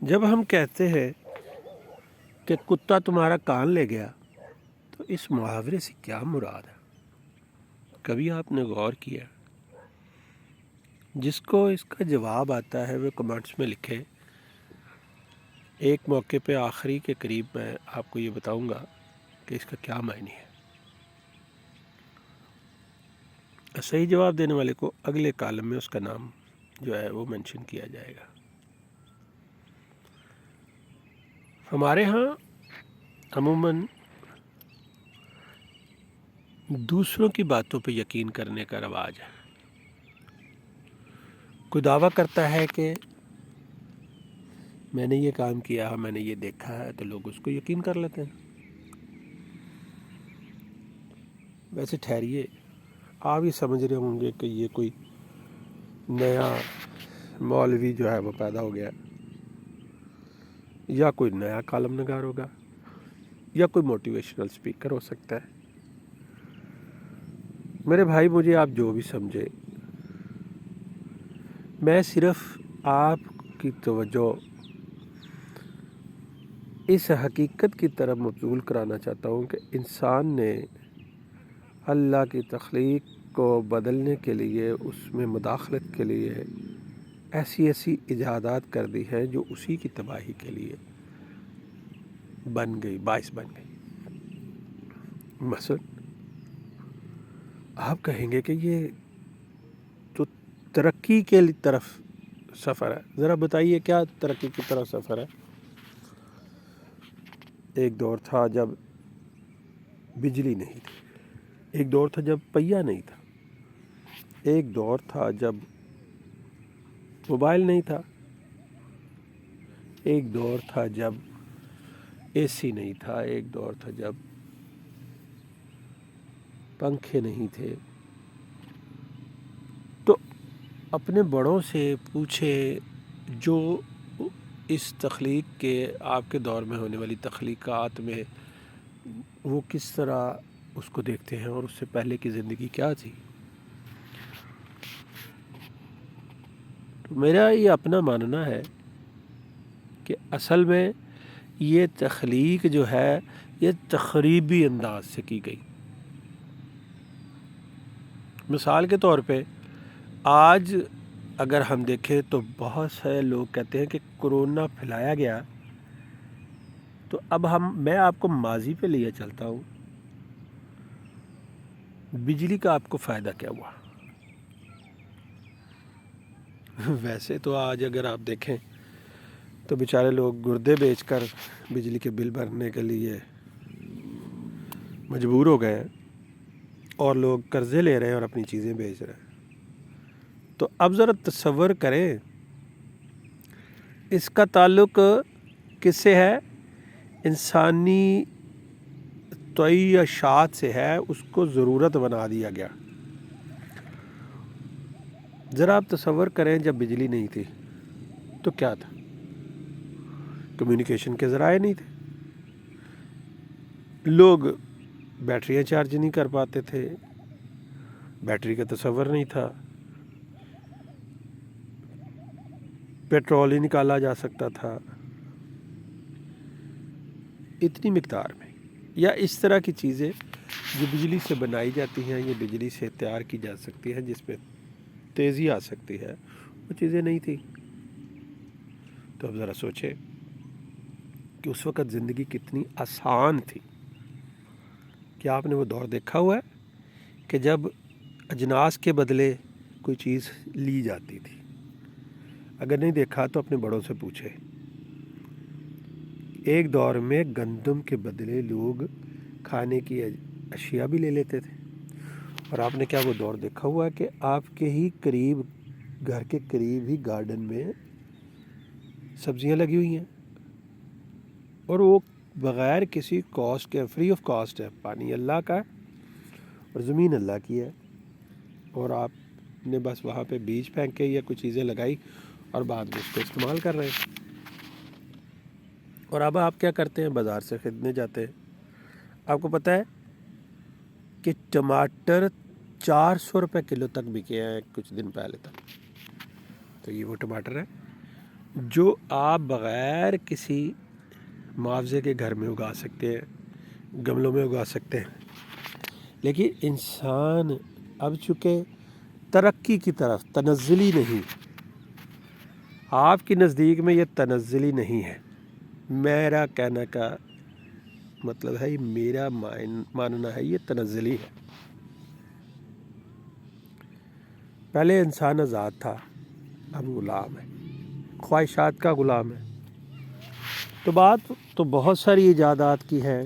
جب ہم کہتے ہیں کہ کتا تمہارا کان لے گیا تو اس محاورے سے کیا مراد ہے؟ کبھی آپ نے غور کیا؟ جس کو اس کا جواب آتا ہے وہ کمنٹس میں لکھے۔ ایک موقع پہ آخری کے قریب میں آپ کو یہ بتاؤں گا کہ اس کا کیا معنی ہے۔ صحیح جواب دینے والے کو اگلے کالم میں اس کا نام جو ہے وہ منشن کیا جائے گا۔ ہمارے ہاں عموماً دوسروں کی باتوں پہ یقین کرنے کا رواج ہے۔ کوئی دعویٰ کرتا ہے کہ میں نے یہ کام کیا ہے، میں نے یہ دیکھا ہے، تو لوگ اس کو یقین کر لیتے ہیں۔ ویسے ٹھہریے، آپ یہ سمجھ رہے ہوں گے کہ یہ کوئی نیا مولوی جو ہے وہ پیدا ہو گیا، یا کوئی نیا کالم نگار ہوگا، یا کوئی موٹیویشنل سپیکر ہو سکتا ہے۔ میرے بھائی، مجھے آپ جو بھی سمجھے، میں صرف آپ کی توجہ اس حقیقت کی طرف مبذول کرانا چاہتا ہوں کہ انسان نے اللہ کی تخلیق کو بدلنے کے لیے، اس میں مداخلت کے لیے ایسی ایجادات کر دی ہیں جو اسی کی تباہی کے لیے باعث بن گئی۔ مثلا آپ کہیں گے کہ یہ تو ترقی کے طرف سفر ہے۔ ذرا بتائیے کیا ترقی کی طرف سفر ہے؟ ایک دور تھا جب بجلی نہیں تھی، ایک دور تھا جب پہیہ نہیں تھا، ایک دور تھا جب موبائل نہیں تھا، ایک دور تھا جب اے سی نہیں تھا، ایک دور تھا جب پنکھے نہیں تھے۔ تو اپنے بڑوں سے پوچھے جو اس تخلیق کے، آپ کے دور میں ہونے والی تخلیقات میں وہ کس طرح اس کو دیکھتے ہیں، اور اس سے پہلے کی زندگی کیا تھی۔ تو میرا یہ اپنا ماننا ہے کہ اصل میں یہ تخلیق جو ہے یہ تخریبی انداز سے کی گئی۔ مثال کے طور پہ آج اگر ہم دیکھیں تو بہت سے لوگ کہتے ہیں کہ کرونا پھیلایا گیا، تو اب میں آپ کو ماضی پہ لیا چلتا ہوں۔ بجلی کا آپ کو فائدہ کیا ہوا؟ ویسے تو آج اگر آپ دیکھیں تو بیچارے لوگ گردے بیچ کر بجلی کے بل بھرنے کے لیے مجبور ہو گئے ہیں، اور لوگ قرضے لے رہے ہیں اور اپنی چیزیں بیچ رہے ہیں۔ تو اب ذرا تصور کریں، اس کا تعلق کس سے ہے؟ انسانی طیعشات سے ہے، اس کو ضرورت بنا دیا گیا۔ ذرا آپ تصور کریں، جب بجلی نہیں تھی تو کیا تھا؟ کمیونیکیشن کے ذرائع نہیں تھے، لوگ بیٹریاں چارج نہیں کر پاتے تھے، بیٹری کا تصور نہیں تھا، پیٹرول ہی نکالا جا سکتا تھا اتنی مقدار میں، یا اس طرح کی چیزیں جو بجلی سے بنائی جاتی ہیں، یہ بجلی سے تیار کی جا سکتی ہیں، جس میں تیزی آ سکتی ہے، وہ چیزیں نہیں تھی۔ تو اب ذرا سوچیں کہ اس وقت زندگی کتنی آسان تھی۔ کیا آپ نے وہ دور دیکھا ہوا ہے کہ جب اجناس کے بدلے کوئی چیز لی جاتی تھی؟ اگر نہیں دیکھا تو اپنے بڑوں سے پوچھے۔ ایک دور میں گندم کے بدلے لوگ کھانے کی اشیاء بھی لے لیتے تھے، اور آپ نے کیا وہ دور دیکھا ہوا ہے کہ آپ کے ہی قریب، گھر کے قریب ہی گارڈن میں سبزیاں لگی ہوئی ہیں، اور وہ بغیر کسی کاسٹ کے، فری آف کاسٹ ہے۔ پانی اللہ کا ہے اور زمین اللہ کی ہے، اور آپ نے بس وہاں پہ بیج پھینکے یا کچھ چیزیں لگائی اور بعد میں اس کو استعمال کر رہے ہیں۔ اور اب آپ کیا کرتے ہیں؟ بازار سے خریدنے جاتے ہیں۔ آپ کو پتہ ہے کہ ٹماٹر 400 روپے کلو تک بکے ہیں کچھ دن پہلے تک۔ تو یہ وہ ٹماٹر ہے جو آپ بغیر کسی معاوضے کے گھر میں اگا سکتے ہیں، گملوں میں اگا سکتے ہیں. لیکن انسان اب چونکہ ترقی کی طرف، تنزلی نہیں، آپ کے نزدیک میں یہ تنزلی نہیں ہے. میرا کہنے کا مطلب ہے، یہ میرا ماننا ہے، یہ تنزلی ہے. پہلے انسان آزاد تھا، اب غلام ہے، خواہشات کا غلام ہے. تو بات تو بہت ساری ایجادات کی ہے،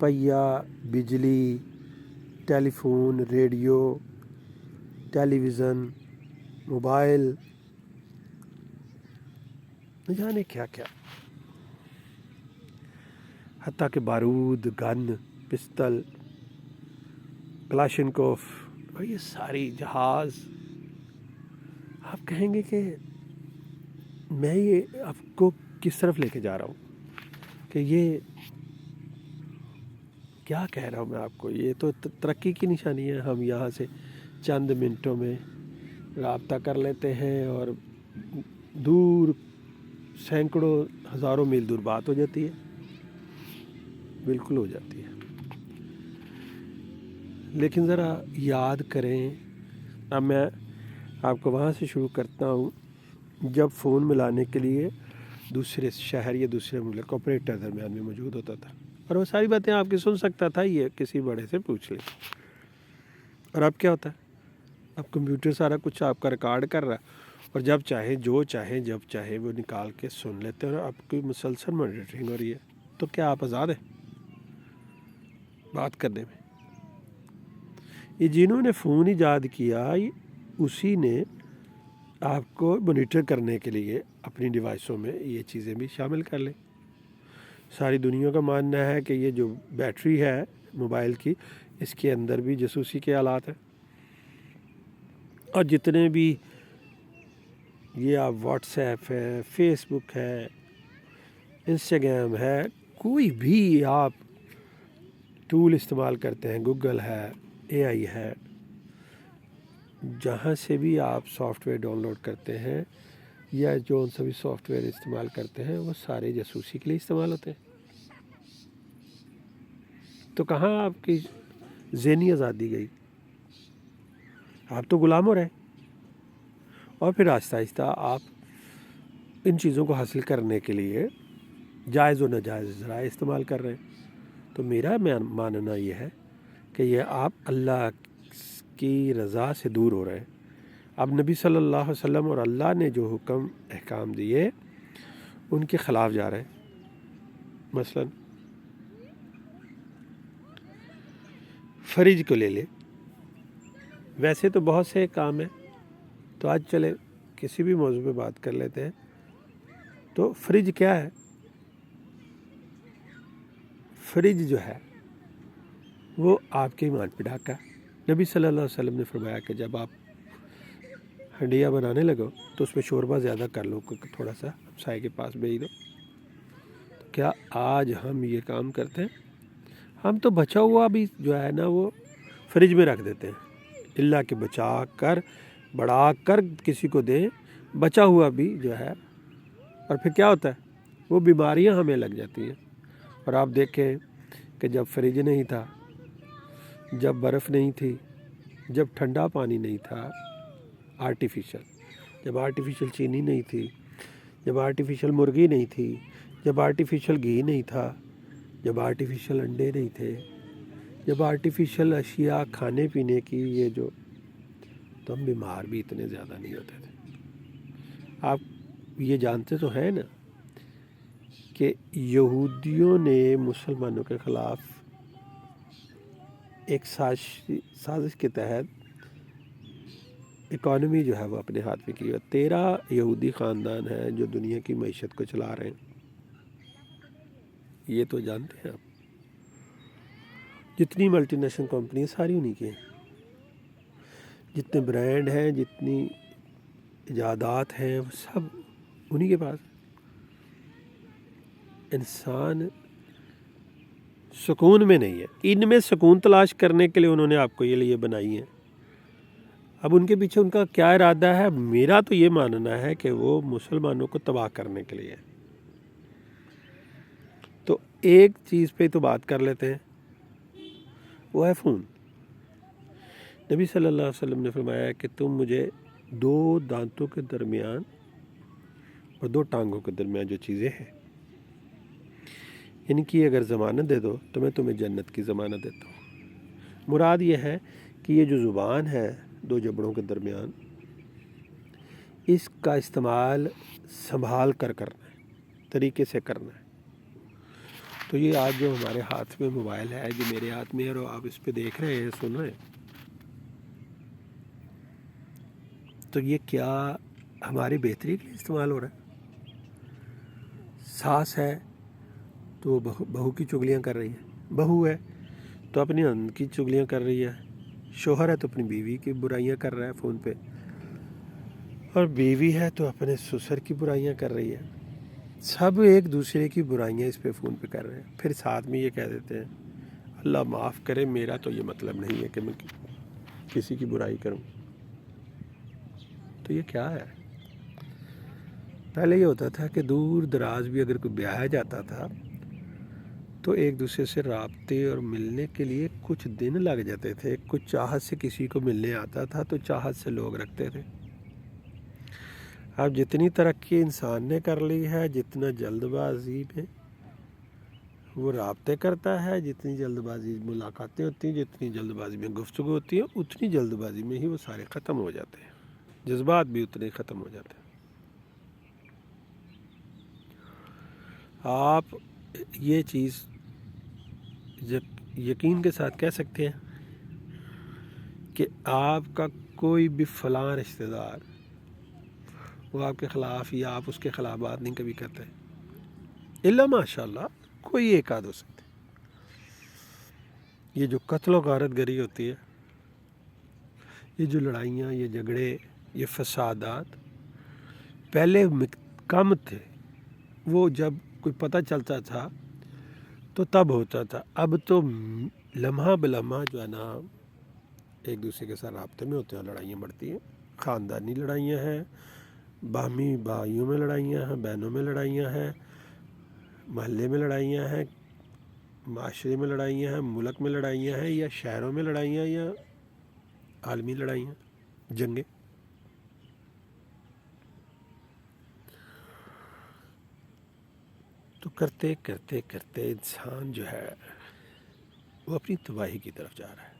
پہیہ، بجلی، ٹیلی فون، ریڈیو، ٹیلی ویژن، موبائل، نہ جانے کیا کیا، حتیٰ کہ بارود، گن، پستل، کلاشنکوف، اور یہ ساری جہاز. آپ کہیں گے کہ میں یہ آپ کو کس طرف لے کے جا رہا ہوں، کہ یہ کیا کہہ رہا ہوں میں آپ کو. یہ تو ترقی کی نشانی ہے. ہم یہاں سے چند منٹوں میں رابطہ کر لیتے ہیں اور دور سینکڑوں ہزاروں میل دور بات ہو جاتی ہے، بالکل ہو جاتی ہے. لیکن ذرا یاد کریں، اب میں آپ کو وہاں سے شروع کرتا ہوں جب فون ملانے کے لیے دوسرے شہر یا دوسرے ملک آپریٹر درمیان میں موجود ہوتا تھا، اور وہ ساری باتیں آپ کی سن سکتا تھا، یہ کسی بڑے سے پوچھ لیں. اور اب کیا ہوتا ہے، اب کمپیوٹر سارا کچھ آپ کا ریکارڈ کر رہا ہے، اور جب چاہے، جو چاہے، جب چاہے وہ نکال کے سن لیتے ہیں، اور آپ کی مسلسل مانیٹرنگ ہو رہی ہے. تو کیا آپ آزاد ہیں بات کرنے میں؟ یہ جنہوں نے فون ایجاد کیا، اسی نے آپ کو مانیٹر کرنے کے لیے اپنی ڈیوائسوں میں یہ چیزیں بھی شامل کر لیں. ساری دنیا کا ماننا ہے کہ یہ جو بیٹری ہے موبائل کی، اس کے اندر بھی جاسوسی کے آلات ہیں. اور جتنے بھی یہ آپ واٹس ایپ ہے، فیس بک ہے، انسٹاگرام ہے، کوئی بھی آپ ٹول استعمال کرتے ہیں، گوگل ہے، اے آئی ہے، جہاں سے بھی آپ سافٹ ویئر ڈاؤن لوڈ کرتے ہیں یا جو ان سبھی سافٹ ویئر استعمال کرتے ہیں، وہ سارے جاسوسی کے لیے استعمال ہوتے ہیں. تو کہاں آپ کی ذہنی آزادی گئی؟ آپ تو غلام ہو رہے. اور پھر آہستہ آہستہ آپ ان چیزوں کو حاصل کرنے کے لیے جائز و ناجائز ذرائع استعمال کر رہے ہیں. تو میرا ماننا یہ ہے کہ یہ آپ اللہ کی رضا سے دور ہو رہے ہیں. اب نبی صلی اللہ علیہ وسلم اور اللہ نے جو حکم احکام دیے ان کے خلاف جا رہے ہیں. مثلا فریج کو لے لے، ویسے تو بہت سے کام ہیں، تو آج چلے کسی بھی موضوع پہ بات کر لیتے ہیں. تو فریج کیا ہے؟ فریج جو ہے وہ آپ کے ایمان پہ ڈاکہ ہے. نبی صلی اللہ علیہ وسلم نے فرمایا کہ جب آپ ہنڈیا بنانے لگو تو اس میں شوربہ زیادہ کر لو، تھوڑا سا سائے کے پاس بھیج دو. تو کیا آج ہم یہ کام کرتے ہیں؟ ہم تو بچا ہوا بھی جو ہے نا وہ فریج میں رکھ دیتے ہیں، اللہ کہ بچا کر بڑھا کر کسی کو دیں، بچا ہوا بھی جو ہے. اور پھر کیا ہوتا ہے، وہ بیماریاں ہمیں لگ جاتی ہیں. اور آپ دیکھیں کہ جب فریج نہیں تھا، جب برف نہیں تھی، جب ٹھنڈا پانی نہیں تھا آرٹیفیشل، جب آرٹیفیشل چینی نہیں تھی، جب آرٹیفیشل مرغی نہیں تھی، جب آرٹیفیشل گھی نہیں تھا، جب آرٹیفیشل انڈے نہیں تھے، جب آرٹیفیشل اشیاء کھانے پینے کی یہ جو، تو ہم بیمار بھی اتنے زیادہ نہیں ہوتے تھے. آپ یہ جانتے تو ہیں نا کہ یہودیوں نے مسلمانوں کے خلاف ایک سازش کے تحت اکانومی جو ہے وہ اپنے ہاتھ میں کی ہے. 13 یہودی خاندان ہیں جو دنیا کی معیشت کو چلا رہے ہیں. یہ تو جانتے ہیں آپ. جتنی ملٹی نیشنل کمپنی ساری انہی کی ہیں، جتنے برانڈ ہیں، جتنی ایجادات ہیں، وہ سب انہی کے پاس. انسان سکون میں نہیں ہے. ان میں سکون تلاش کرنے کے لیے انہوں نے آپ کو یہ لیے بنائی ہیں. اب ان کے پیچھے ان کا کیا ارادہ ہے؟ میرا تو یہ ماننا ہے کہ وہ مسلمانوں کو تباہ کرنے کے لیے ہے۔ تو ایک چیز پہ تو بات کر لیتے ہیں، وہ ہے فون۔ نبی صلی اللہ علیہ وسلم نے فرمایا کہ تم مجھے 2 دانتوں کے درمیان اور 2 ٹانگوں کے درمیان جو چیزیں ہیں ان کی اگر ضمانت دے دو تو میں تمہیں جنت کی ضمانت دیتا ہوں۔ مراد یہ ہے کہ یہ جو زبان ہے 2 جبڑوں کے درمیان، اس کا استعمال سنبھال کر کرنا ہے، طریقے سے کرنا ہے۔ تو یہ آج جو ہمارے ہاتھ میں موبائل ہے، جو میرے ہاتھ میں ہے اور آپ اس پہ دیکھ رہے ہیں، سن رہے ہیں، تو یہ کیا ہماری بہتری کے لیے استعمال ہو رہا ہے؟ ساس ہے تو وہ بہو کی چگلیاں کر رہی ہے، بہو ہے تو اپنی نند کی چگلیاں کر رہی ہے، شوہر ہے تو اپنی بیوی کی برائیاں کر رہا ہے فون پہ، اور بیوی ہے تو اپنے سسر کی برائیاں کر رہی ہے۔ سب ایک دوسرے کی برائیاں اس پہ فون پہ کر رہے ہیں، پھر ساتھ میں یہ کہہ دیتے ہیں اللہ معاف کرے، میرا تو یہ مطلب نہیں ہے کہ میں کسی کی برائی کروں۔ تو یہ کیا ہے؟ پہلے یہ ہوتا تھا کہ دور دراز بھی اگر کوئی بیاہا جاتا تھا تو ایک دوسرے سے رابطے اور ملنے کے لیے کچھ دن لگ جاتے تھے، کچھ چاہت سے کسی کو ملنے آتا تھا تو چاہت سے لوگ رکھتے تھے۔ اب جتنی ترقی انسان نے کر لی ہے، جتنا جلد بازی میں وہ رابطے کرتا ہے، جتنی جلد بازی ملاقاتیں ہوتی ہیں، جتنی جلد بازی میں گفتگو ہوتی ہے، اتنی جلد بازی میں ہی وہ سارے ختم ہو جاتے ہیں، جذبات بھی اتنے ختم ہو جاتے ہیں۔ آپ یہ چیز یقین کے ساتھ کہہ سکتے ہیں کہ آپ کا کوئی بھی فلاں رشتہ دار وہ آپ کے خلاف یا آپ اس کے خلاف بات نہیں کبھی کرتے، الا ماشاء اللہ کوئی ایک آدھ ہو سکتے۔ یہ جو قتل و غارت گری ہوتی ہے، یہ جو لڑائیاں، یہ جھگڑے، یہ فسادات پہلے کم تھے، وہ جب کوئی پتہ چلتا تھا تو تب ہوتا تھا، اب تو لمحہ بلمحہ جو ہے نا ایک دوسرے کے ساتھ رابطے میں ہوتے ہیں، لڑائیاں بڑھتی ہیں، خاندانی لڑائیاں ہیں، باہمی بھائیوں میں لڑائیاں ہیں، بہنوں میں لڑائیاں ہیں، محلے میں لڑائیاں ہیں، معاشرے میں لڑائیاں ہیں، ملک میں لڑائیاں ہیں، یا شہروں میں لڑائیاں، یا عالمی لڑائیاں، جنگیں۔ تو کرتے کرتے کرتے انسان جو ہے وہ اپنی تباہی کی طرف جا رہا ہے۔